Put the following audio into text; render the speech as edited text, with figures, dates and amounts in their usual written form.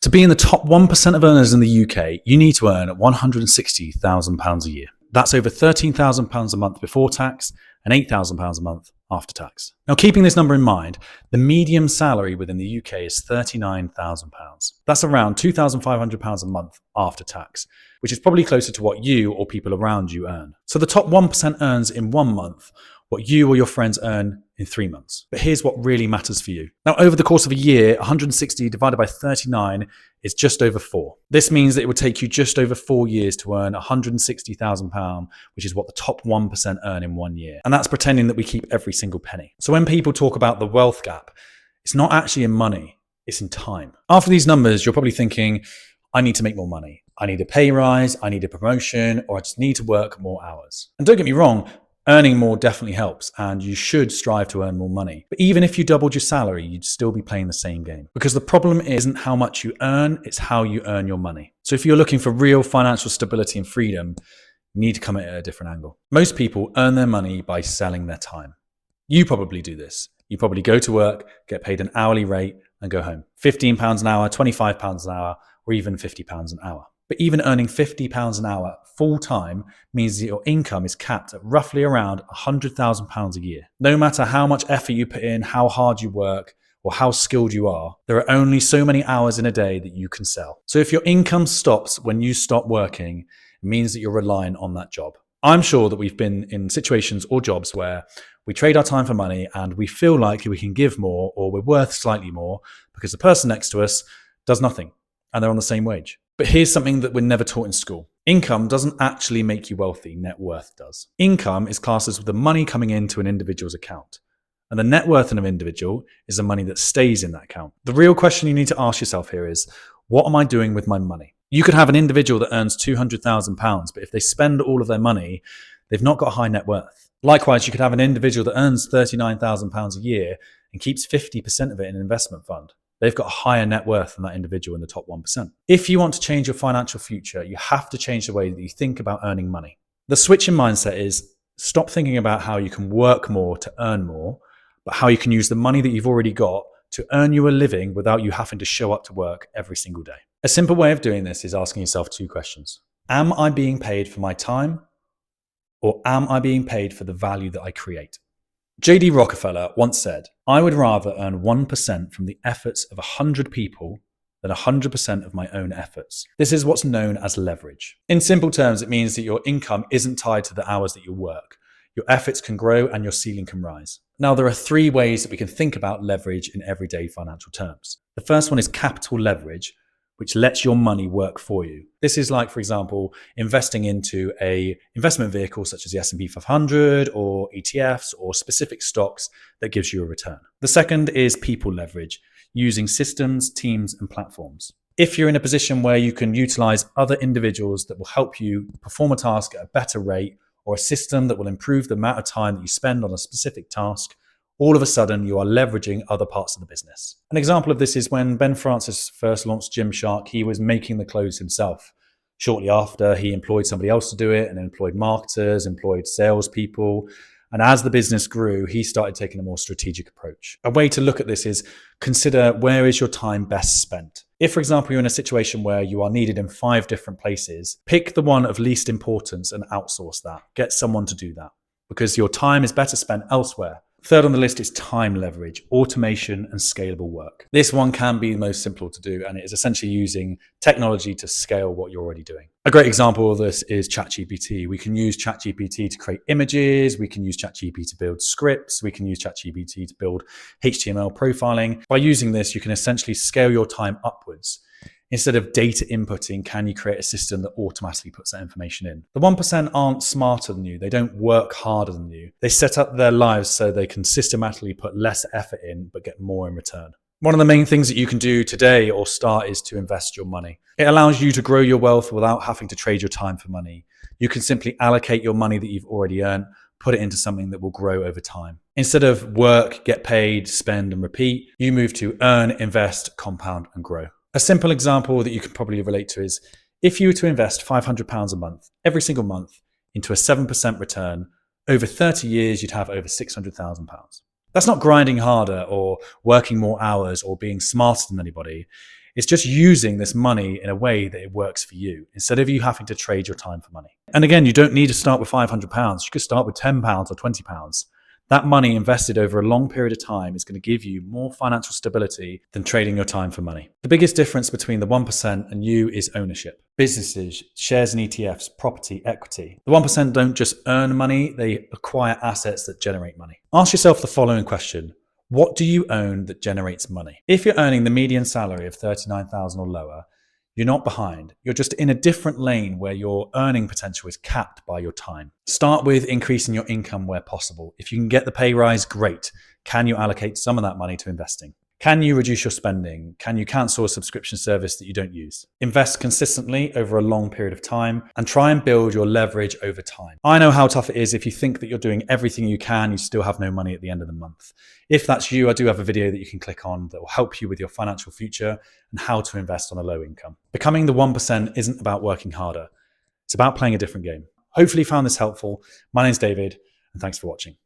To be in the top 1% of earners in the UK, you need to earn £160,000 a year. That's over £13,000 a month before tax and £8,000 a month after tax. Now, keeping this number in mind, the median salary within the UK is £39,000. That's around £2,500 a month after tax, which is probably closer to what you or people around you earn. So the top 1% earns in 1 month what you or your friends earn in 3 months. But here's what really matters for you. Now, over the course of a year, 160 divided by 39 is just over 4. This means that it would take you just over 4 years to earn £160,000, which is what the top 1% earn in 1 year. And that's pretending that we keep every single penny. So when people talk about the wealth gap, it's not actually in money, it's in time. After these numbers, you're probably thinking, I need to make more money. I need a pay rise, I need a promotion, or I just need to work more hours. And don't get me wrong, earning more definitely helps, and you should strive to earn more money. But even if you doubled your salary, you'd still be playing the same game. Because the problem isn't how much you earn, it's how you earn your money. So if you're looking for real financial stability and freedom, you need to come at it at a different angle. Most people earn their money by selling their time. You probably do this. You probably go to work, get paid an hourly rate, and go home. £15 an hour, £25 an hour, or even £50 an hour. But even earning £50 an hour full-time means that your income is capped at roughly around £100,000 a year. No matter how much effort you put in, how hard you work, or how skilled you are, there are only so many hours in a day that you can sell. So if your income stops when you stop working, it means that you're relying on that job. I'm sure that we've been in situations or jobs where we trade our time for money and we feel like we can give more or we're worth slightly more because the person next to us does nothing and they're on the same wage. But here's something that we're never taught in school. Income doesn't actually make you wealthy, net worth does. Income is classed as the money coming into an individual's account. And the net worth of an individual is the money that stays in that account. The real question you need to ask yourself here is, what am I doing with my money? You could have an individual that earns £200,000, but if they spend all of their money, they've not got a high net worth. Likewise, you could have an individual that earns £39,000 a year and keeps 50% of it in an investment fund. They've got a higher net worth than that individual in the top 1%. If you want to change your financial future, you have to change the way that you think about earning money. The switch in mindset is stop thinking about how you can work more to earn more, but how you can use the money that you've already got to earn you a living without you having to show up to work every single day. A simple way of doing this is asking yourself 2 questions. Am I being paid for my time, or am I being paid for the value that I create? J.D. Rockefeller once said, I would rather earn 1% from the efforts of 100 people than 100% of my own efforts. This is what's known as leverage. In simple terms, it means that your income isn't tied to the hours that you work. Your efforts can grow and your ceiling can rise. Now, there are 3 ways that we can think about leverage in everyday financial terms. The first one is capital leverage, which lets your money work for you. This is like, for example, investing into an investment vehicle such as the S&P 500 or ETFs or specific stocks that gives you a return. The second is people leverage, using systems, teams, and platforms. If you're in a position where you can utilize other individuals that will help you perform a task at a better rate, or a system that will improve the amount of time that you spend on a specific task, all of a sudden you are leveraging other parts of the business. An example of this is when Ben Francis first launched Gymshark, he was making the clothes himself. Shortly after, he employed somebody else to do it and employed marketers, employed salespeople. And as the business grew, he started taking a more strategic approach. A way to look at this is consider, where is your time best spent? If, for example, you're in a situation where you are needed in 5 different places, pick the one of least importance and outsource that. Get someone to do that because your time is better spent elsewhere. Third on the list is time leverage, automation and scalable work. This one can be the most simple to do, and it is essentially using technology to scale what you're already doing. A great example of this is ChatGPT. We can use ChatGPT to create images. We can use ChatGPT to build scripts. We can use ChatGPT to build HTML profiling. By using this, you can essentially scale your time upwards. Instead of data inputting, can you create a system that automatically puts that information in? The 1% aren't smarter than you. They don't work harder than you. They set up their lives so they can systematically put less effort in, but get more in return. One of the main things that you can do today or start is to invest your money. It allows you to grow your wealth without having to trade your time for money. You can simply allocate your money that you've already earned, put it into something that will grow over time. Instead of work, get paid, spend and repeat, you move to earn, invest, compound and grow. A simple example that you can probably relate to is if you were to invest £500 a month, every single month, into a 7% return, over 30 years, you'd have over £600,000. That's not grinding harder or working more hours or being smarter than anybody. It's just using this money in a way that it works for you instead of you having to trade your time for money. And again, you don't need to start with £500. You could start with £10 or £20. That money invested over a long period of time is going to give you more financial stability than trading your time for money. The biggest difference between the 1% and you is ownership. Businesses, shares and ETFs, property, equity. The 1% don't just earn money, they acquire assets that generate money. Ask yourself the following question. What do you own that generates money? If you're earning the median salary of $39,000 or lower, you're not behind. You're just in a different lane where your earning potential is capped by your time. Start with increasing your income where possible. If you can get the pay rise, great. Can you allocate some of that money to investing? Can you reduce your spending? Can you cancel a subscription service that you don't use? Invest consistently over a long period of time and try and build your leverage over time. I know how tough it is if you think that you're doing everything you can, you still have no money at the end of the month. If that's you, I do have a video that you can click on that will help you with your financial future and how to invest on a low income. Becoming the 1% isn't about working harder. It's about playing a different game. Hopefully you found this helpful. My name's David, and thanks for watching.